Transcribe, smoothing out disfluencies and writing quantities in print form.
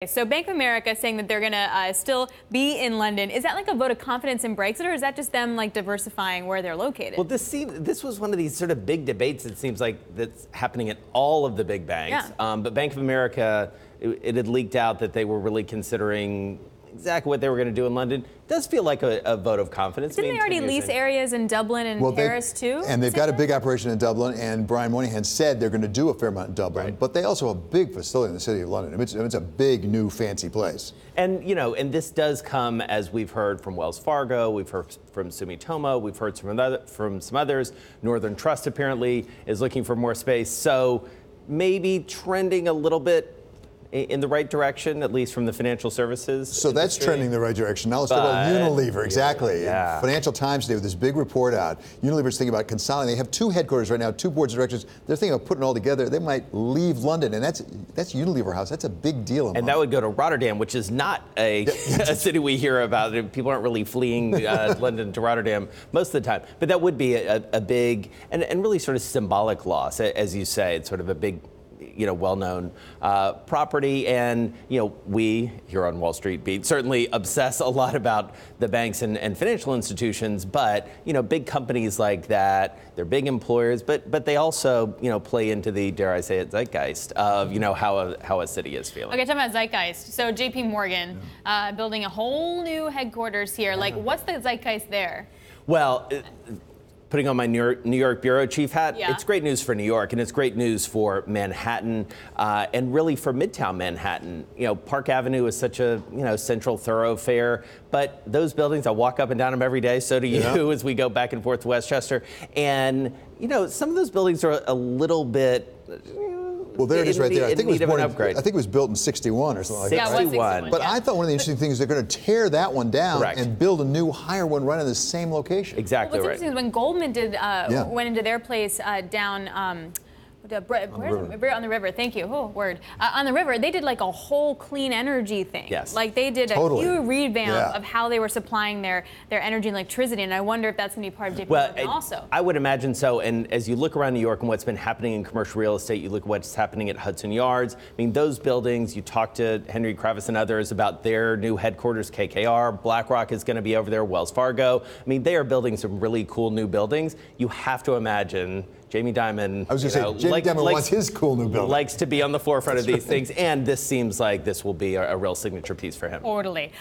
So Bank of America saying that they're going to still be in London. Is that like a vote of confidence in Brexit, or is that just them like diversifying where they're located? Well, this was one of these sort of big debates, it seems like, that's happening at all of the big banks. Yeah. But Bank of America, it had leaked out that they were really considering exactly what they were going to do in London. It does feel like a vote of confidence. Didn't they already lease areas in Dublin and Paris too? And they've got a big operation in Dublin, and Brian Moynihan said they're going to do a fair amount in Dublin, right. But they also have a big facility in the city of London. It's a big, new, fancy place. And, you know, and this does come as we've heard from Wells Fargo, we've heard from Sumitomo, we've heard from some others. Northern Trust apparently is looking for more space. So maybe trending a little bit in the right direction, at least from the financial services So industry. that's trending in the right direction. Now let's talk about Unilever. Exactly. Yeah. Financial Times today with this big report out. Unilever's thinking about consolidating. They have two headquarters right now, two boards of directors. They're thinking about putting it all together. They might leave London, and that's Unilever House. That's a big deal. And that would go to Rotterdam, which is not a city we hear about. People aren't really fleeing London to Rotterdam most of the time. But that would be a big and really sort of symbolic loss, as you say. It's sort of a big, well-known property. And, we here on Wall Street Beat certainly obsess a lot about the banks and financial institutions. But, big companies like that, they're big employers, but they also, play into the, dare I say it, zeitgeist of, how a city is feeling. Okay, talking about zeitgeist. So JP Morgan building a whole new headquarters here. Like, what's the zeitgeist there? Well, putting on my New York bureau chief hat, It's great news for New York, and it's great news for Manhattan, and really for Midtown Manhattan. Park Avenue is such a central thoroughfare, but those buildings, I walk up and down them every day. So do you, as we go back and forth to Westchester, and some of those buildings are a little bit. Well, there it is right there. I think it was built in 61 or something like that. 61. But I thought one of the interesting things is they're going to tear that one down and build a new, higher one right in the same location. Exactly what's right. interesting is when Goldman went into their place down. On the river, thank you. Oh, word. On the river, they did like a whole clean energy thing. Yes. Like they did a huge revamp of how they were supplying their energy and electricity, and I wonder if that's going to be part of JP Morgan also. I would imagine so, and as you look around New York and what's been happening in commercial real estate, you look at what's happening at Hudson Yards. I mean, those buildings, you talk to Henry Kravis and others about their new headquarters, KKR, BlackRock is going to be over there, Wells Fargo. I mean, they are building some really cool new buildings. You have to imagine Jamie Dimon, Jamie Dimon wants his cool new building. Likes to be on the forefront of these things, and this seems like this will be a real signature piece for him. Totally.